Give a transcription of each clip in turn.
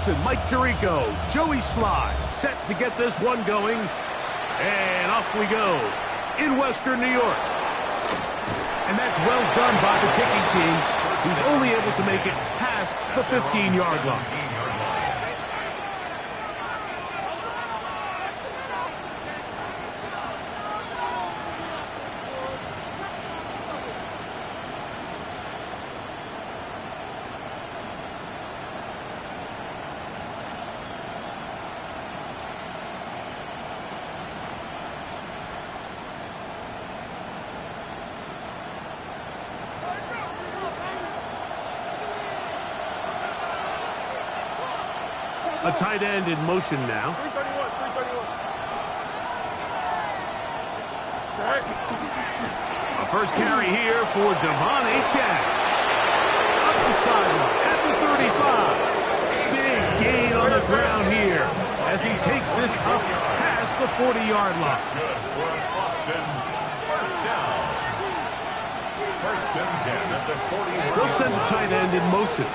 Johnson, Mike Tirico, Joey Slye set to get this one going. And off we go in Western New York. And that's well done by the kicking team, who's only able to make it past the 15-yard line. A tight end in motion now. 331. A first carry here for Devon Achane. Up the sideline at the 35. Big gain on the ground here as he takes this up past the 40-yard line. Good for Boston. First down. First and 10 at the 40. They'll send the tight end in motion.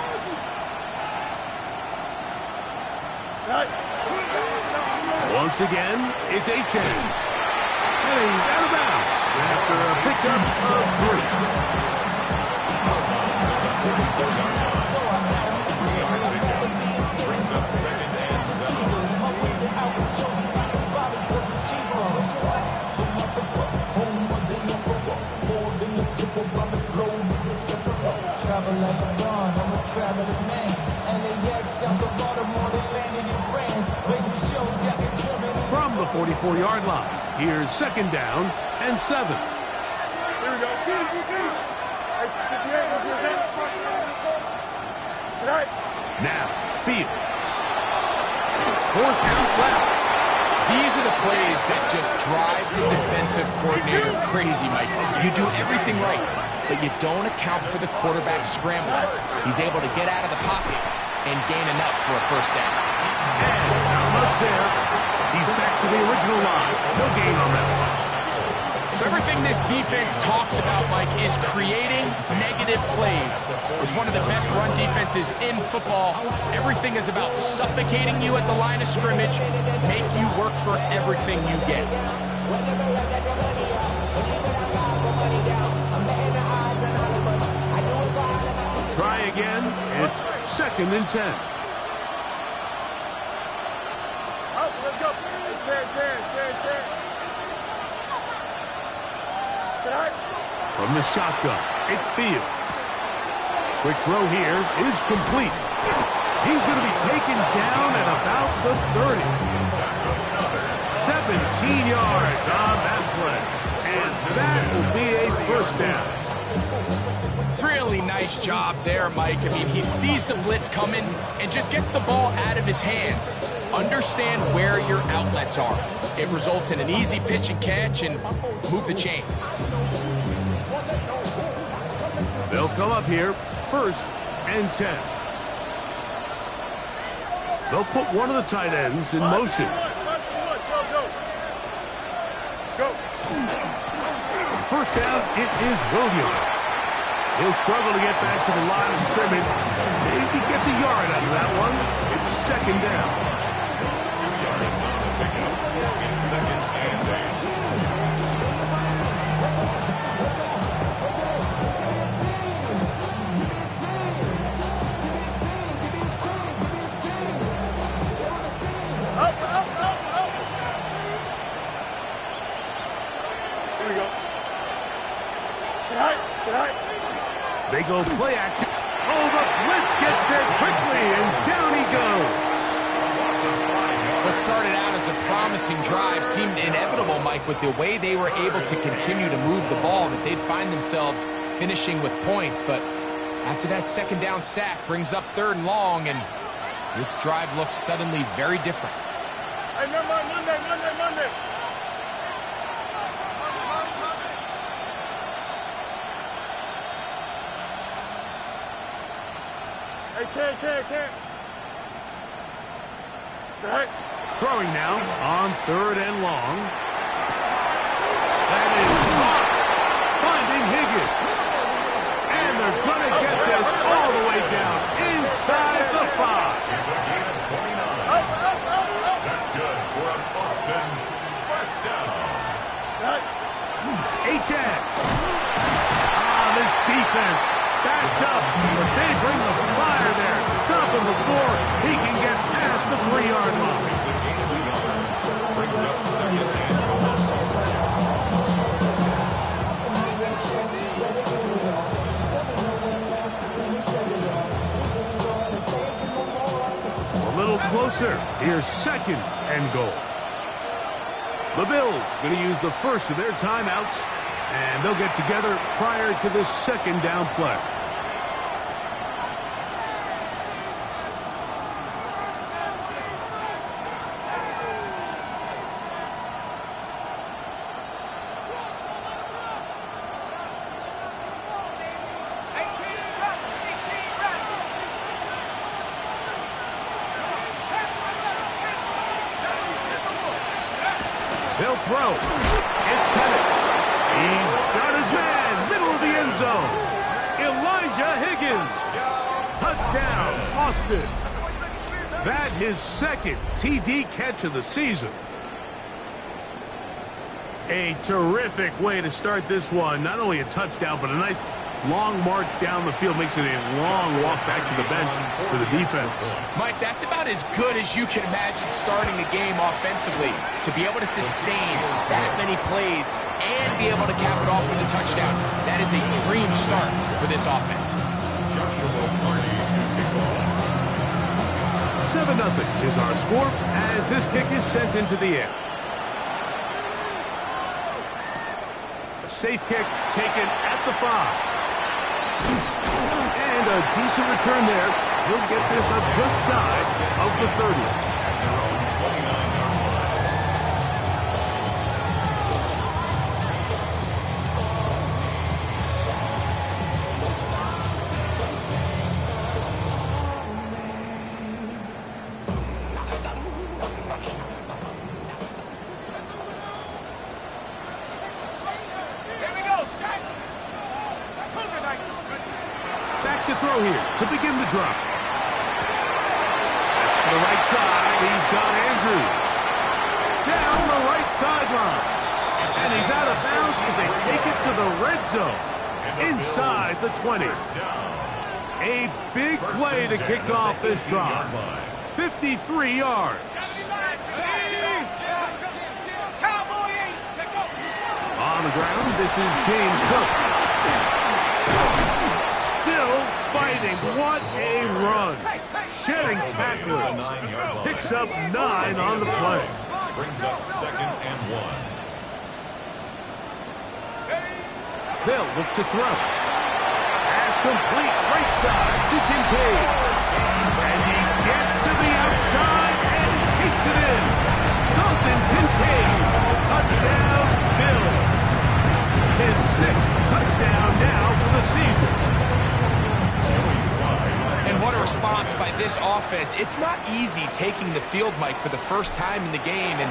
Once again, it's Achane. And he's out of bounds after a pickup of 3. Brings up second and 7. From the 44-yard line, here's second down and 7. Here we go. Now, Fields. Forced out left. These are the plays that just drive the defensive coordinator crazy, Mike. You do everything right, but you don't account for the quarterback scrambling. He's able to get out of the pocket and gain enough for a first down. And not much there. He's back to the original line. No gain on that one. So everything this defense talks about, Mike, is creating negative plays. It's one of the best run defenses in football. Everything is about suffocating you at the line of scrimmage, make you work for everything you get. Try again. It's second and 10. Let's go. From the shotgun, it's Fields. Quick throw here is complete. He's going to be taken down at about the 30. 17 yards on that play. And that will be a first down. Really nice job there, Mike. I mean, he sees the blitz coming and just gets the ball out of his hands. Understand where your outlets are. It results in an easy pitch and catch and move the chains. They'll come up here, first and 10. They'll put one of the tight ends in motion. Go. First down, it is Williams. He'll struggle to get back to the line of scrimmage. Maybe gets a yard out of that one. It's second down. 2 yards on the pickup. It's second and 8. Here we go. They go play action. Oh, the blitz gets there quickly, and down he goes. What started out as a promising drive seemed inevitable, Mike, with the way they were able to continue to move the ball, that they'd find themselves finishing with points. But after that second down sack brings up third and long, and this drive looks suddenly very different. Hey, Monday. Hey, can't. Throwing now on third and long. That is caught. Finding Higgins. And they're going to get this all the way down inside the 5. closer. Here's second and goal. The Bills going to use the first of their timeouts, and they'll get together prior to this second down play. They'll throw. It's Penix. He's got his man. Middle of the end zone. Elijah Higgins. Touchdown, Austin. That his second TD catch of the season. A terrific way to start this one. Not only a touchdown, but a nice long march down the field. Makes it a long walk back to the bench for the defense. Mike, that's about as good as you can imagine starting a game offensively. To be able to sustain that many plays and be able to cap it off with a touchdown, that is a dream start for this offense. Joshua Party to kick off. 7-0 is our score as this kick is sent into the air. A safe kick taken at the 5. And a decent return there. He'll get this up just shy of the 30. To throw here to begin the drop. That's to the right side. He's got Andrews. Down the right sideline. And he's out of bounds, but they take it to the red zone. Inside the 20. A big play to kick off this drive. 53 yards. On the ground, this is James Cook. Still fighting. What a run. Shedding tacklers. Picks up 9 on the play. Brings up 2nd and 1. They'll look to throw. Pass complete right side to Kincaid. And he gets to the outside and takes it in. Dalton Kincaid. Touchdown, Bills. His 6th touchdown now for the season. And what a response by this offense. It's not easy taking the field, Mike, for the first time in the game, and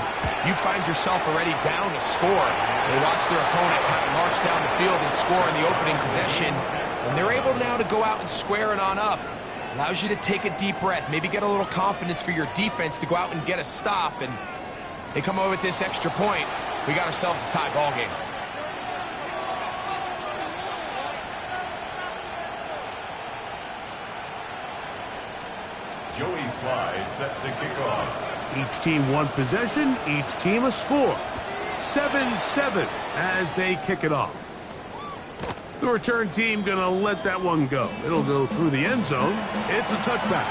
you find yourself already down a score. They watch their opponent kind of march down the field and score in the opening possession, and they're able now to go out and square it on up. Allows you to take a deep breath, maybe get a little confidence for your defense to go out and get a stop, and they come over with this extra point. We got ourselves a tie ball game. Joey Sly set to kick off. Each team one possession, each team a score. 7-7 as they kick it off. The return team going to let that one go. It'll go through the end zone. It's a touchback.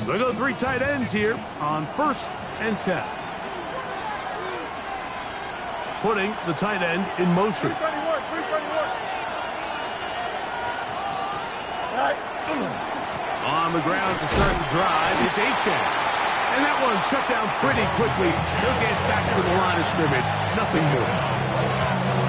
They go 3 tight ends here on 1st and 10. Putting the tight end in motion. 331. On the ground to start the drive, it's Achane. And that one shut down pretty quickly. He'll get back to the line of scrimmage. Nothing more.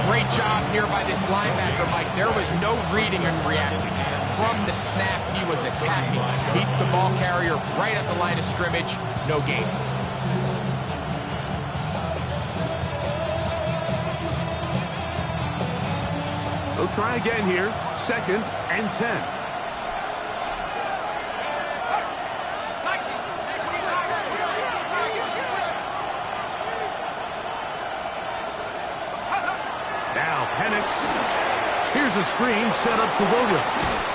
Great job here by this linebacker, Mike. There was no reading and reacting. From the snap, he was attacking. Beats the ball carrier right at the line of scrimmage. No gain. They'll try again here. 2nd and 10. Now Penix. Here's a screen set up to Williams.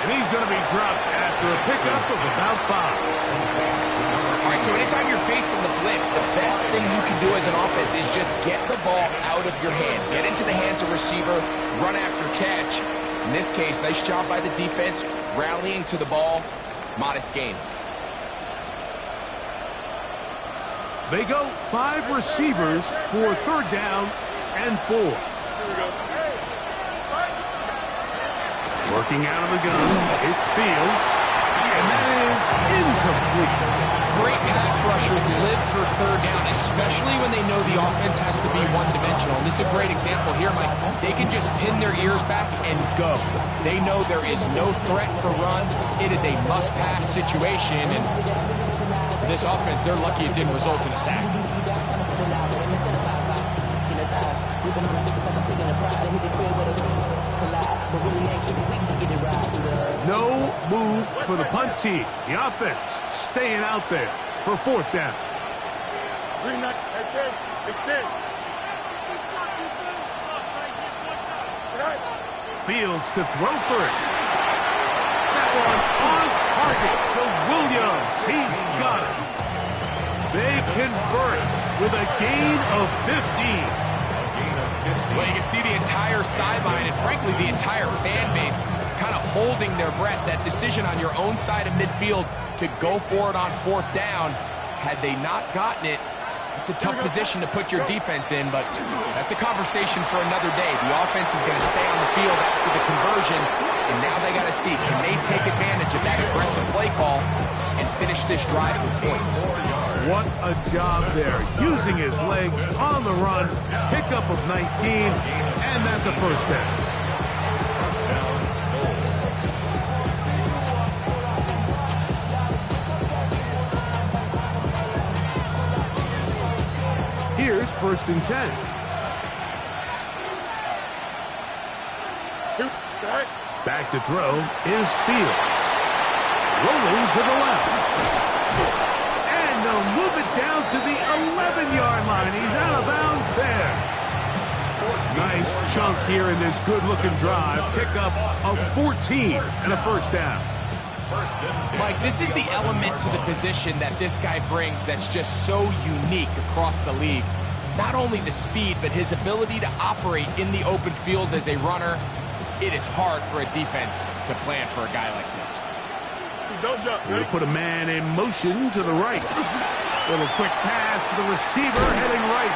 And he's going to be dropped after a pickup of about 5. All right, so anytime you're facing facing the blitz, the best thing you can do as an offense is just get the ball out of your hand. Get into the hands of receiver, run after catch. In this case, nice job by the defense, rallying to the ball. Modest gain. They go 5 receivers for 3rd down and 4. Here we go. Hey, fight. Working out of the gun, it's Fields, and that is incomplete. Great pass rushers live for 3rd down, especially when they know the offense has to be one-dimensional. This is a great example here, Mike. They can just pin their ears back and go. They know there is no threat for run. It is a must-pass situation, and for this offense, they're lucky it didn't result in a sack. No move for the punt team. The offense staying out there for 4th down. Green light. Hey, kid. Extend. Right. Fields to throw for it. That one on target to Williams. He's got it. They convert with a gain of 15. Well, you can see the entire sideline and, frankly, the entire fan base kind of holding their breath. That decision on your own side of midfield to go for it on 4th down, had they not gotten it, it's a tough position to put your defense in, but that's a conversation for another day. The offense is going to stay on the field after the conversion, and now they got to see, can they take advantage of that aggressive play call and finish this drive with points? What a job there, using his legs on the run, pickup of 19, and that's a 1st down. Here's 1st and 10. Here's right. Back to throw is Fields. Rolling to the left. And they'll move it down to the 11-yard line. He's out of bounds there. Nice chunk here in this good-looking drive. Pickup of 14 and a 1st down. Mike, this is the element to the position that this guy brings that's just so unique across the league. Not only the speed, but his ability to operate in the open field as a runner. It is hard for a defense to plan for a guy like this. Don't jump. We'll put a man in motion to the right. Little quick pass to the receiver, heading right.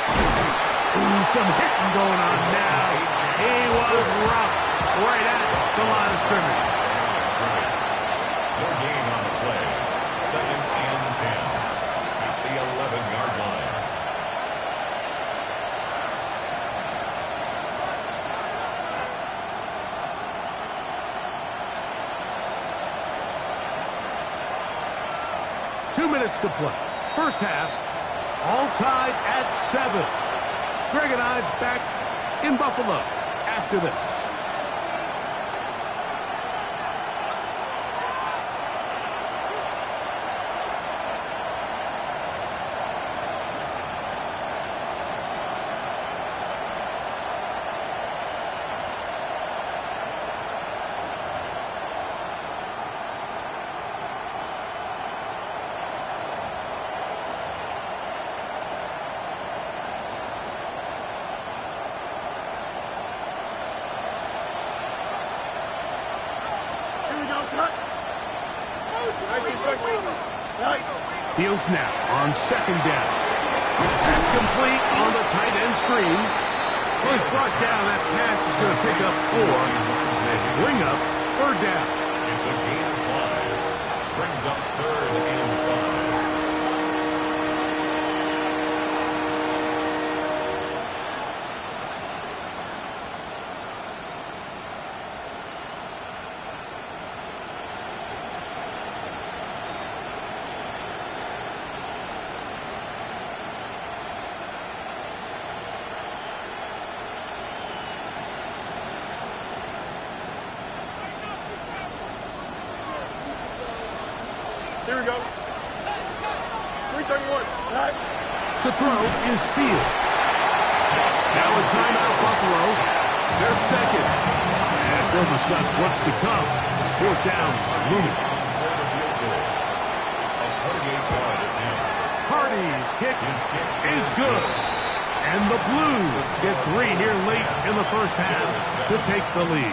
Ooh, some hitting going on now. He was rocked right at the line of scrimmage. No gain on the play. 2nd and 10 at the 11-yard line. Two minutes to play. 1st half, all tied at 7. Greg and I back in Buffalo after this. Fields now on 2nd down. That's complete on the tight end screen. He's brought down. That pass is going to pick up 4 and bring up 3rd down. It's a gain of 5. Brings up 3rd and 5. Here we go. 331. Right. To throw is Fields. Now a timeout, Buffalo. They're 2nd. As they'll discuss what's to come. As 4th down's looming. A 48-yard attempt. Hardy's kick is good. And the Blues get 3 here late in the first half to take the lead.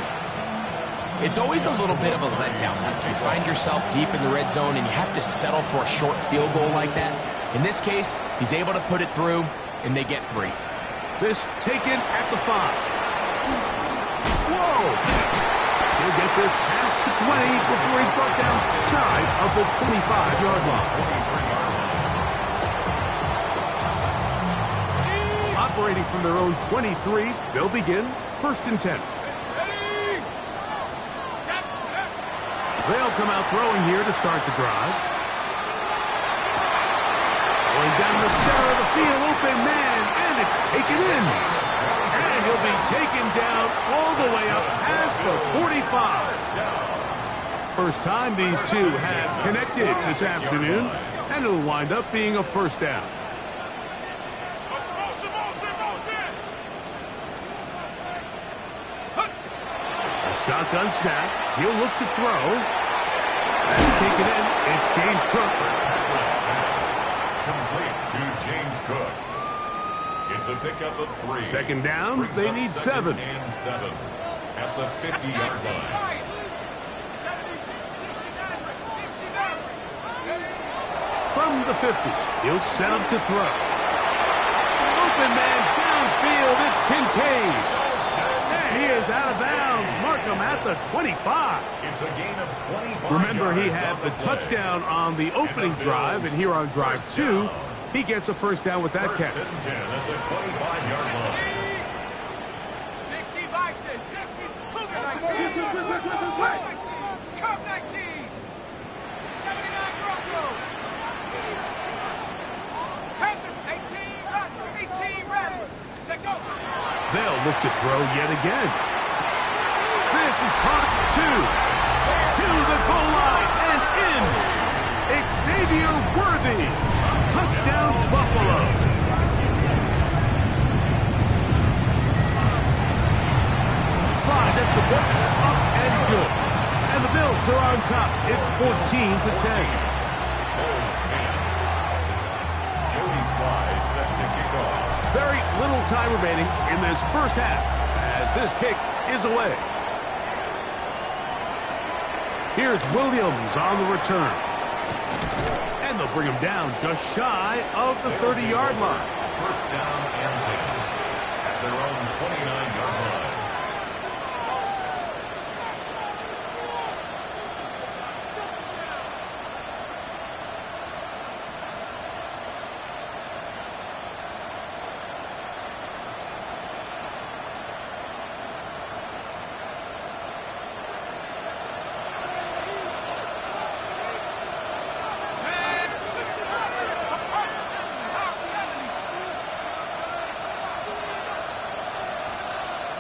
It's always a little bit of a letdown. You find yourself deep in the red zone and you have to settle for a short field goal like that. In this case, he's able to put it through, and they get 3. This taken at the 5. Whoa! He'll get this past the 20 before he's brought down shy of the 25-yard line. Operating from their own 23, they'll begin 1st and 10. They'll come out throwing here to start the drive. Going down the center of the field, open man, and it's taken in. And he'll be taken down all the way up past the 45. First time these two have connected this afternoon, and it'll wind up being a first down. Shotgun snap. He'll look to throw. That's taken in. It's James Cook. Complete to James Cook. It's a pickup of 3. Second down. Brings They up need 7 7. and 7 at the 50-yard line. From the 50. He'll set up to throw. Open man downfield. It's Kincaid. And he is out of bounds. Mark him at the 25. It's a gain of 25. Remember, he yards had on the play. touchdown on the opening drive, and here on drive 2, he gets a first down with that catch. 1st and 10 at the 25-yard line. 60 Bison, 60 Cougar 19, 19, 79 Bronco, Panther 18 Rattler, take over. They'll look to throw yet again. This is caught 2. To the goal line and in. Xavier Worthy. Touchdown Buffalo. Slides at the book. Up and good. And the Bills are on top. It's 14-10. Bills 10. Jody Sly set to kick off. Very little time remaining in this first half as this kick is away. Here's Williams on the return. And they'll bring him down just shy of the 30-yard line. First down and 10 at their own 29-yard line.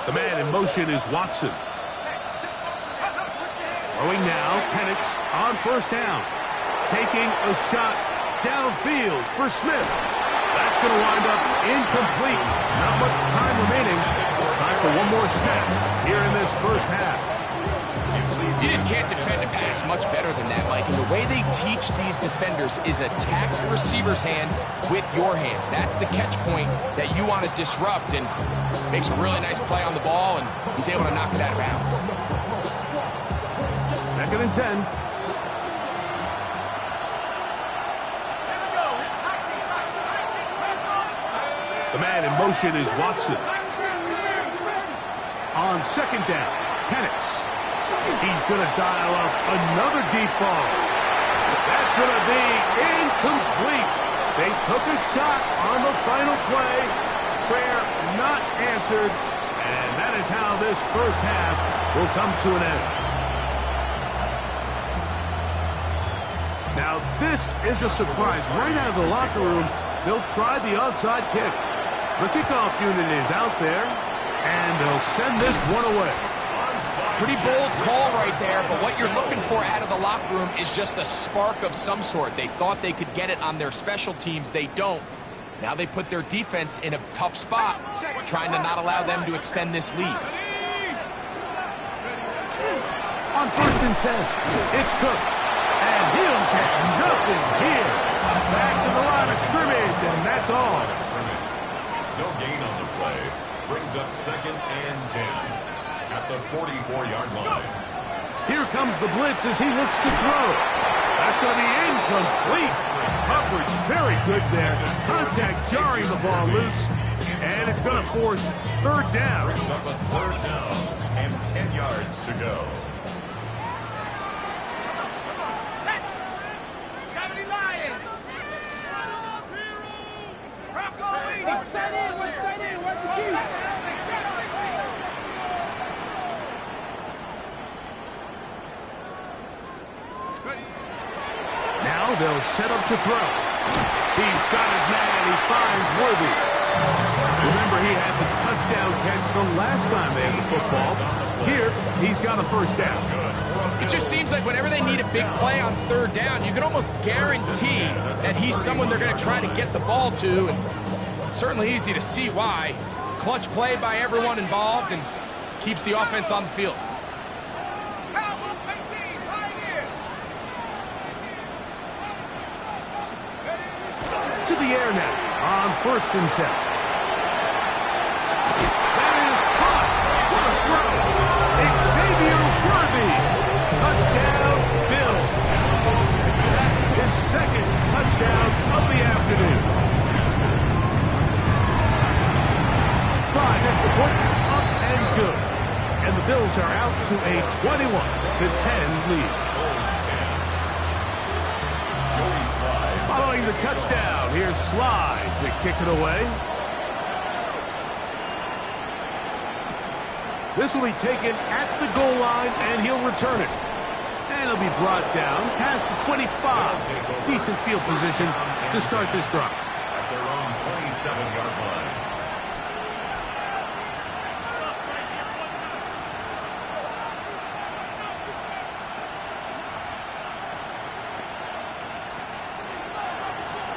The man in motion is Watson. Throwing now, Penix on first down. Taking a shot downfield for Smith. That's going to wind up incomplete. Not much time remaining. Time for one more snap here in this first half. You just can't defend a pass much better than that, Mike. And the way they teach these defenders is attack the receiver's hand with your hands. That's the catch point that you want to disrupt, and makes a really nice play on the ball, and he's able to knock it out of bounds. 2nd and 10. The man in motion is Watson. On 2nd down, Penix. He's going to dial up another deep ball. That's going to be incomplete. They took a shot on the final play. Prayer not answered. And that is how this first half will come to an end. Now, this is a surprise. Right out of the locker room, they'll try the onside kick. The kickoff unit is out there, and they'll send this one away. Pretty bold call right there, but what you're looking for out of the locker room is just a spark of some sort. They thought they could get it on their special teams. They don't. Now they put their defense in a tough spot, trying to not allow them to extend this lead. On 1st and 10, it's Cook. And he'll get nothing here. Back to the line of scrimmage, and that's all. No gain on the play. Brings up 2nd and 10 at the 44-yard line. Here comes the blitz as he looks to throw. That's going to be incomplete. Coverage very good there. Contact jarring the ball loose. And it's going to force 3rd down. Brings up a 3rd down and 10 yards to go. Set. 70 Lions. Rocco 80. What's that in? Where's the key? Check 60. Now they'll set up to throw. He's got his man. He finds Worthy. Remember, he had the touchdown catch the last time they had the football. Here, he's got a 1st down. It just seems like whenever they need a big play on 3rd down, you can almost guarantee that he's someone they're going to try to get the ball to. And it's certainly easy to see why. Clutch play by everyone involved and keeps the offense on the field. Cowboys 18, right here. To the air now on 1st and 10. That is caught. What a throw. Xavier Worthy. Touchdown, Bills. His 2nd touchdown of the afternoon. Tries at the point, up and good. And the Bills are out to a 21-10 lead. Following the touchdown, here's Slide to kick it away. This will be taken at the goal line, and he'll return it. And he'll be brought down past the 25. Decent field position to start this drive. At their own 27-yard line.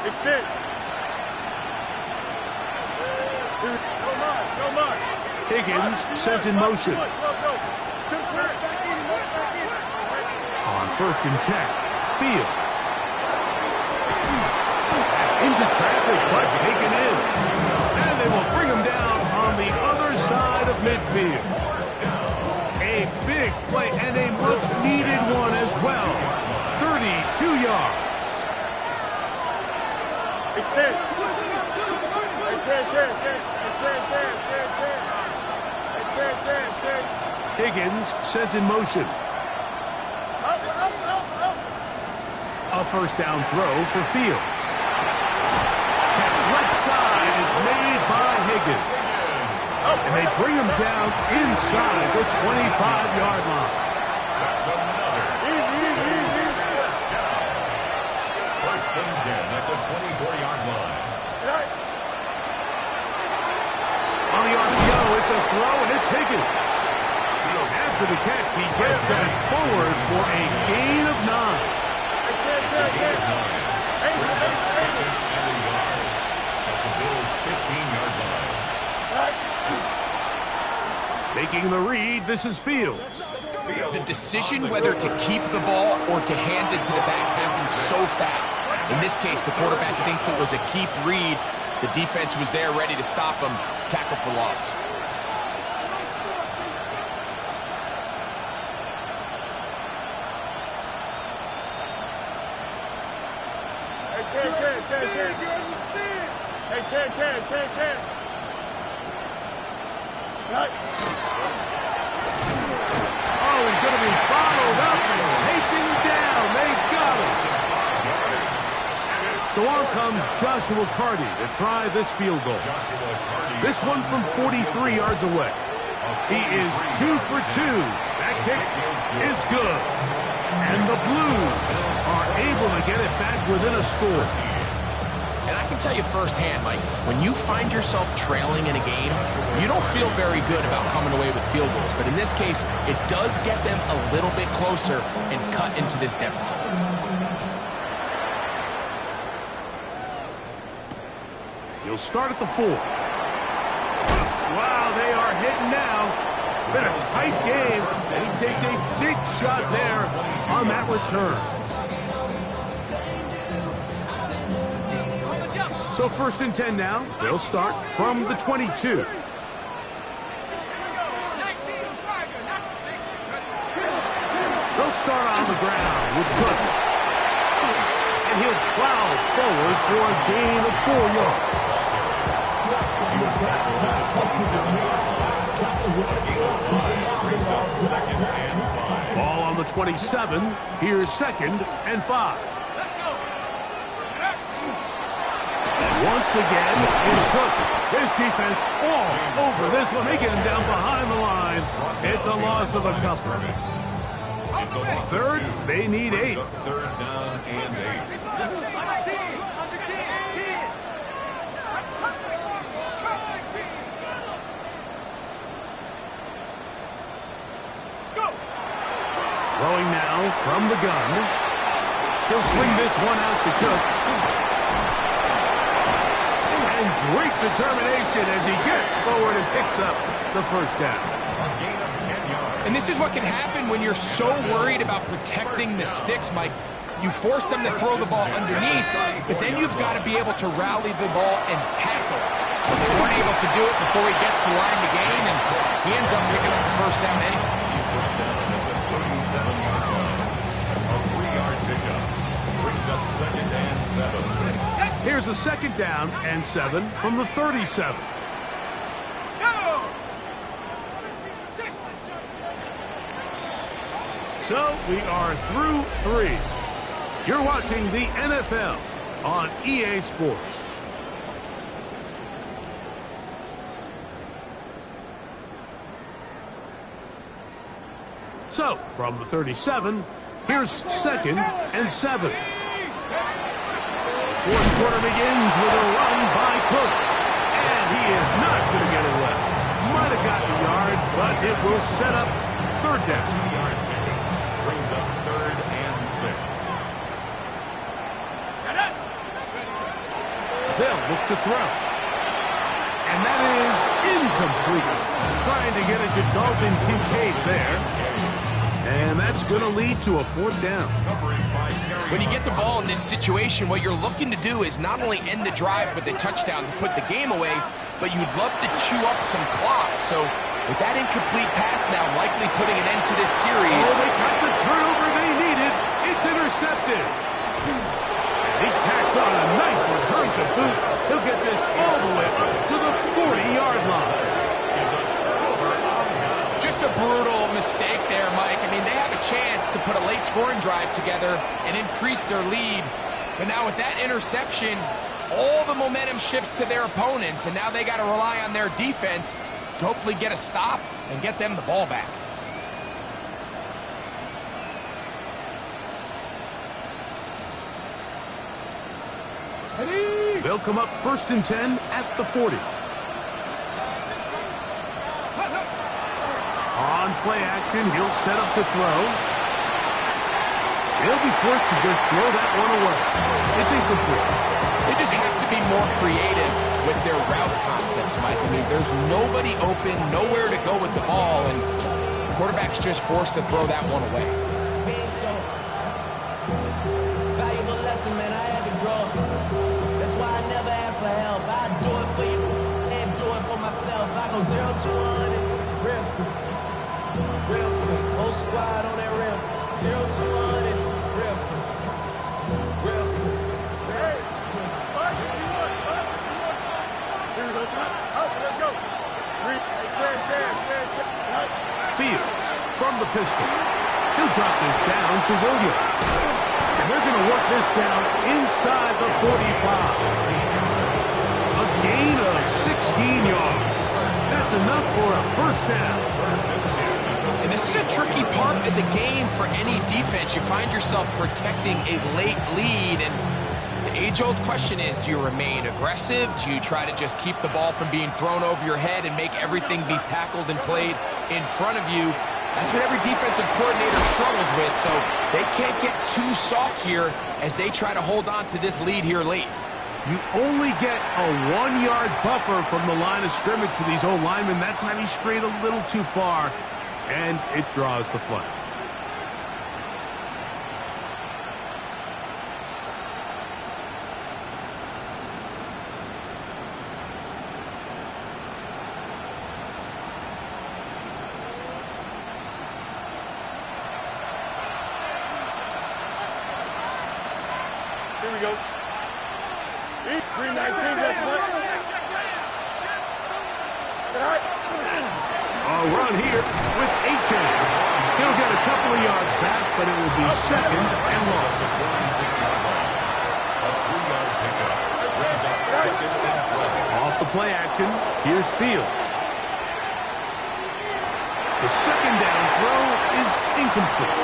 Extend. No more. Higgins sent in motion. On 1st and 10, Fields. Into traffic, but taken in. And they will bring him down on the other side of midfield. A big play and a much-needed one as well. 32 yards. Extend. Higgins sent in motion. A 1st down throw for Fields. Catch left side is made by Higgins. And they bring him down inside the 25-yard line. That's another. First down. 1st and 10 at the 24-yard line. On the RPO, it's a throw, and it's Higgins. After the catch, he gets that forward for a gain of 9. It's a gain of 9. Brings up 2nd and a yard at the Bills' 15-yard line. Making the read, this is Fields. The decision whether to keep the ball or to hand it to the back happens so fast. In this case, the quarterback thinks it was a keep read. The defense was there ready to stop him. Tackle for loss. Oh, he's going to be followed up and taken down. They got him. So on comes Joshua Carty to try this field goal. This one from 43 yards away. He is 2 for 2. That kick is good. And the Blues are able to get it back within a score. And I can tell you firsthand, Mike, when you find yourself trailing in a game, you don't feel very good about coming away with field goals. But in this case, it does get them a little bit closer and cut into this deficit. He'll start at the 4. Wow, they are hitting now. Been a tight game, and he takes a big shot there on that return. So 1st and 10 now. They'll start from the 22. They'll start on the ground with Cook. And he'll plow forward for a gain of 4 yards. Ball on the 27. Here's 2nd and 5. And once again, it's Cook. His defense all over this one. They get him down behind the line. It's a loss of a couple. 3rd, they need 8. 3rd down and 8. Throwing now from the gun. He'll swing this one out to Cook. And great determination as he gets forward and picks up the 1st down. And this is what can happen when you're so worried about protecting the sticks, Mike. You force them to throw the ball underneath, but then you've got to be able to rally the ball and tackle. They weren't able to do it before he gets the line to gain, and he ends up picking up the 1st down anyway. He's brought down at the 37-yard line. A 3-yard pickup brings up 2nd and 7. Here's a 2nd down and 7 from the 37. So we are through 3. You're watching the NFL on EA Sports. So from the 37, here's 2nd and 7. 4th quarter begins with a run by Cook. And he is not going to get it well. Might have got the yard, but it will set up 3rd down. 2-yard pickup brings up 3rd and 6. They'll look to throw. And that is incomplete. Trying to get it to Dalton Kincaid there. And that's going to lead to a 4th down. When you get the ball in this situation, what you're looking to do is not only end the drive with a touchdown to put the game away, but you'd love to chew up some clock. So with that incomplete pass now likely putting an end to this series. Oh, they got the turnover they needed. It's intercepted. And he tacks on a nice return to boot. He'll get this all the way up to the 40-yard line. Just a brutal mistake there, Mike. I mean, they have a chance to put a late scoring drive together and increase their lead. But now with that interception, all the momentum shifts to their opponents, and now they got to rely on their defense to hopefully get a stop and get them the ball back. They'll come up 1st and 10 at the 40. On play action, he'll set up to throw. He'll be forced to just throw that one away. It's incomplete. They just have to be more creative with their route concepts, Mike. I mean, there's nobody open, nowhere to go with the ball, and the quarterback's just forced to throw that one away. Valuable lesson, man. I had to grow. That's why I never ask for help. I do it for you and do it for myself. I go 0 to 100 real quick. Real quick. Whole squad on that real quick. 0 to 100 real quick. Real quick. Let's go. Fields from the pistol. He'll drop this down to Williams. And they're going to work this down inside the 45. A gain of 16 yards. That's enough for a 1st down. And this is a tricky part of the game for any defense. You find yourself protecting a late lead, and the age-old question is, do you remain aggressive? Do you try to just keep the ball from being thrown over your head and make everything be tackled and played in front of you? That's what every defensive coordinator struggles with, so they can't get too soft here as they try to hold on to this lead here late. You only get a 1-yard buffer from the line of scrimmage for these old linemen. That time he strayed a little too far, and it draws the flag. we go. 319, that's what. A run here with Achane. He'll get a couple of yards back, but it will be second and long. A 3-yard pickup. Brings up second and 12. Off the play action, here's Fields. The second down throw is incomplete.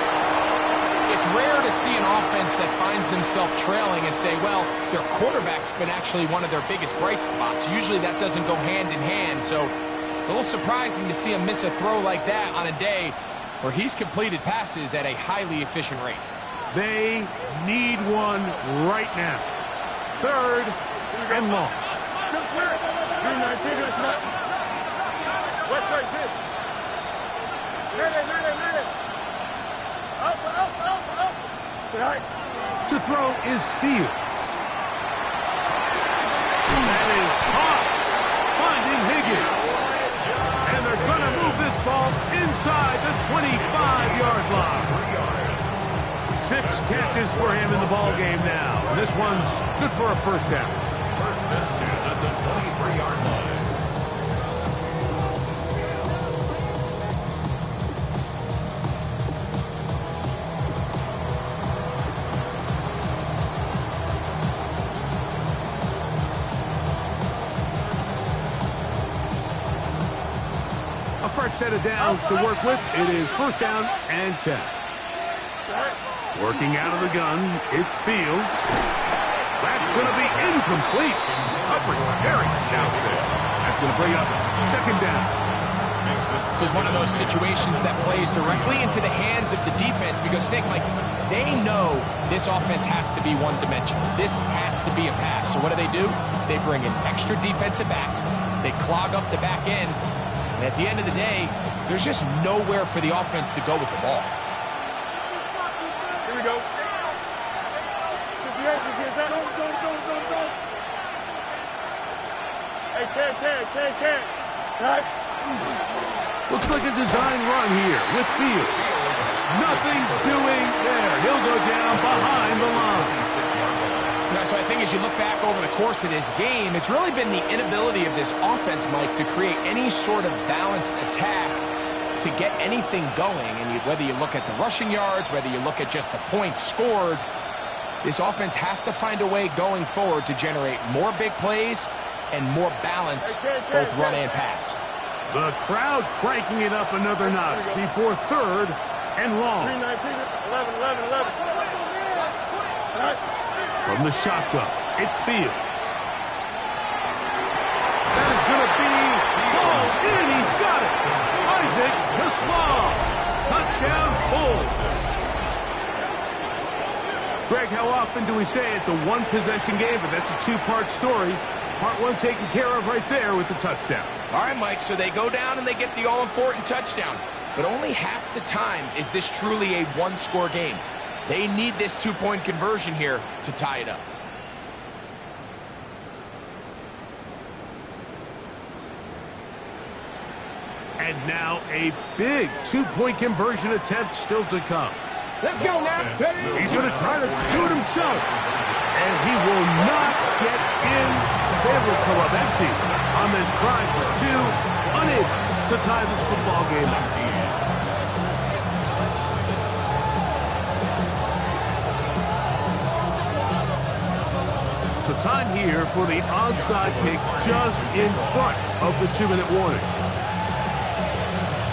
It's rare to see an offense that finds themselves trailing and say, well, their quarterback's been actually one of their biggest bright spots. Usually that doesn't go hand in hand, so it's a little surprising to see him miss a throw like that on a day where he's completed passes at a highly efficient rate. They need one right now. Third and long. 319, that's not. West right here. Minute. Up. To throw is Fields. That is caught. Finding Higgins. And they're going to move this ball inside the 25-yard line. 6 catches for him in the ball game now. This one's good for a first down. First and 10 at the 23-yard line. Fresh set of downs to work with. It is first down and 10. Working out of the gun, it's Fields. That's going to be incomplete. Coverage very stout there. That's going to bring up second down. This is one of those situations that plays directly into the hands of the defense because, think, Mike, they know this offense has to be one-dimensional. This has to be a pass. So what do? They bring in extra defensive backs. They clog up the back end. And at the end of the day, there's just nowhere for the offense to go with the ball. Here we go. Hey, can. Right. Looks like a design run here with Fields. Nothing doing there. He'll go down behind the line. So I think as you look back over the course of this game, it's really been the inability of this offense, Mike, to create any sort of balanced attack to get anything going. And whether you look at the rushing yards, whether you look at just the points scored, this offense has to find a way going forward to generate more big plays and more balance, both run and pass. The crowd cranking it up another notch before third and long. 319, 11. Right. From the shotgun, it's Fields. That is going to be balls in. He's got it. Isaac to Slaw. Touchdown, Bulls. Greg, how often do we say it's a one-possession game, but that's a two-part story? Part one taken care of right there with the touchdown. All right, Mike, so they go down and they get the all-important touchdown. But only half the time is this truly a one-score game. They need this two-point conversion here to tie it up. And now a big two-point conversion attempt still to come. Let's go now. He's going to try to do it himself. And he will not get in. They will come up empty on this try for two. Unable to tie this football game up. So time here for the onside kick just in front of the 2-minute warning.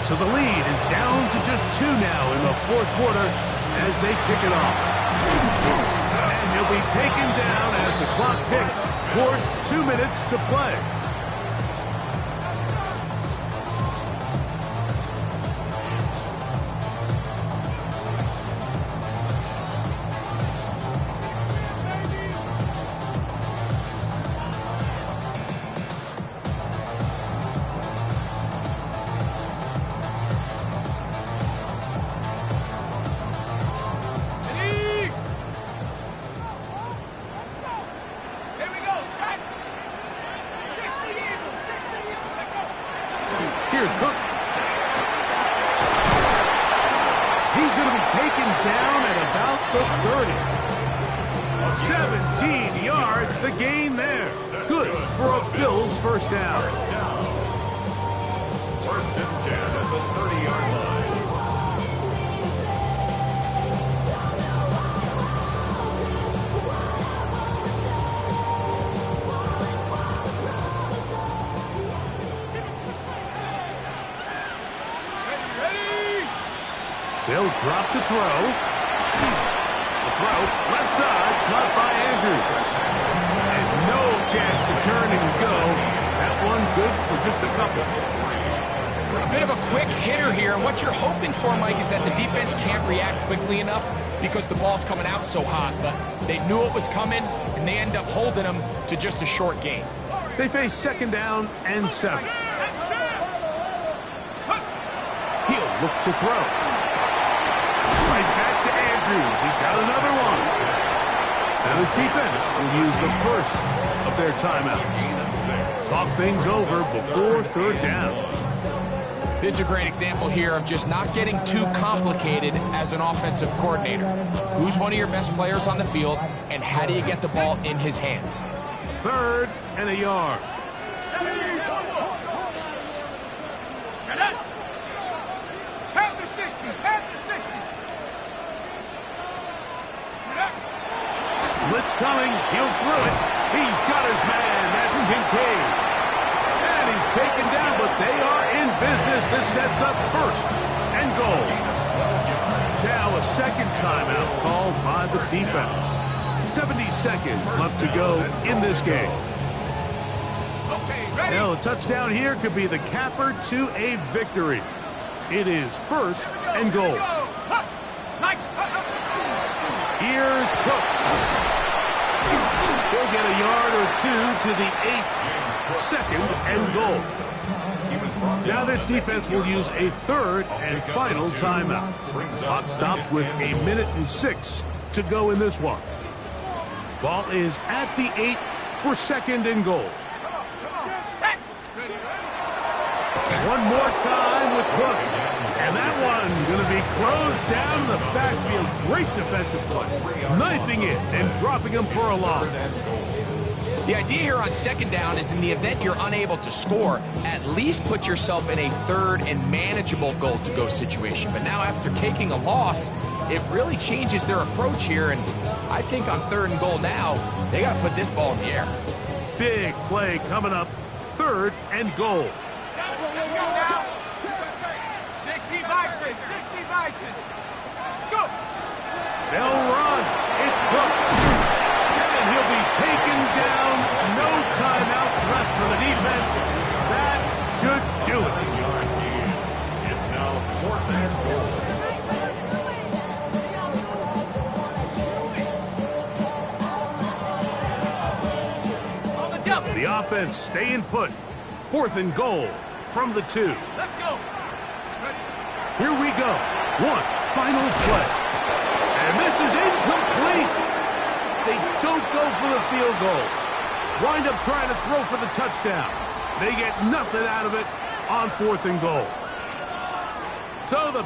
So the lead is down to just 2 now in the fourth quarter as they kick it off. And he'll be taken down as the clock ticks towards 2 minutes to play. Here's Cook. He's going to be taken down at about the 30. 17 yards, the gain there. Good for a Bills first down. First and 10 at the 30-yard line. They'll drop to throw. The throw, left side, caught by Andrews. And no chance to turn and go. That one good for just a couple. A bit of a quick hitter here, and what you're hoping for, Mike, is that the defense can't react quickly enough because the ball's coming out so hot. But they knew it was coming, and they end up holding them to just a short gain. They face second down and 7. He'll look to throw. Right back to Andrews. He's got another one. Now his defense will use the first of their timeouts. Talk things over before third down. This is a great example here of just not getting too complicated as an offensive coordinator. Who's one of your best players on the field, and how do you get the ball in his hands? 3rd and a yard. Blitz coming. He'll throw it. He's got his man. That's Kincaid. And he's taken down, but they are in business. This sets up first and goal. Now a second timeout called by the defense. 70 seconds left to go in this game. Now a touchdown here could be the capper to a victory. It is first and goal. Here's Cook. He'll get a yard or 2 to the 8. 2nd and goal. Now this defense will use a 3rd and final timeout. Clock stops with 1:06 to go in this one. Ball is at the 8 for 2nd and goal. One more time with Cook. And that one going to be closed down in the backfield. Great defensive play. Knifing it and dropping him for a loss. The idea here on second down is in the event you're unable to score, at least put yourself in a 3rd and manageable goal-to-go situation. But now after taking a loss, it really changes their approach here. And I think on 3rd and goal now, they got to put this ball in the air. Big play coming up. 3rd and goal. 60 Bison. Let's go. They'll run. It's Cook. And he'll be taken down. No timeouts left for the defense. That should do it. It's now 4th and goal. The offense staying put. 4th and goal from the 2. Let's go. Here we go. One final play. And this is incomplete. They don't go for the field goal. Wind up trying to throw for the touchdown. They get nothing out of it on 4th and goal. So the